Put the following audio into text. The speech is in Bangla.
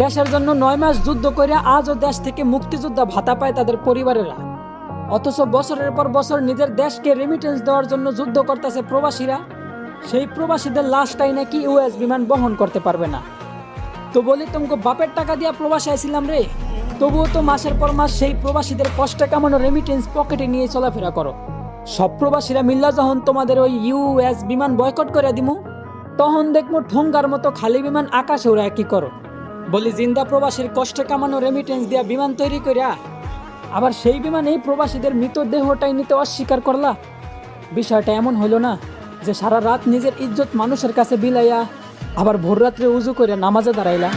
দেশের জন্য 9 মাস যুদ্ধ করে আজও দেশ থেকে মুক্তিযোদ্ধা ভাতা পায় তাদের পরিবারেরা। অথচ বছরের পর বছর নিজের দেশকে রেমিটেন্স দেওয়ার জন্য যুদ্ধ করতেছে প্রবাসীরা। সেই প্রবাসীদের লাশটাই নাকি ইউএস বিমান বহন করতে পারবে না। তো বলি তোমাকে বাপের টাকা দিয়া প্রবাসী আইছিলাম রে, তবুও তো মাসের পর মাস সেই প্রবাসীদের কষ্টে কামানো রেমিটেন্স পকেটে নিয়ে চলাফেরা করো। সব প্রবাসীরা মিল্লা যখন তোমাদের ওই ইউএস বিমান বয়কট করে দিমু, তখন দেখবো ঠোঙ্গার মতো খালি বিমান আকাশে ওরা কি করো। বলি জিন্দা প্রবাসীর কষ্টে কামানো রেমিটেন্স দিয়া বিমান তৈরি করিয়া আবার সেই বিমানেই প্রবাসীদের মৃতদেহটাই নিতে অস্বীকার করলা। বিষয়টা এমন হইল না যে সারা রাত নিজের ইজ্জত মানুষের কাছে বিলাইয়া আবার ভোর রাত্রে উজু করে নামাজে দাঁড়াইলা।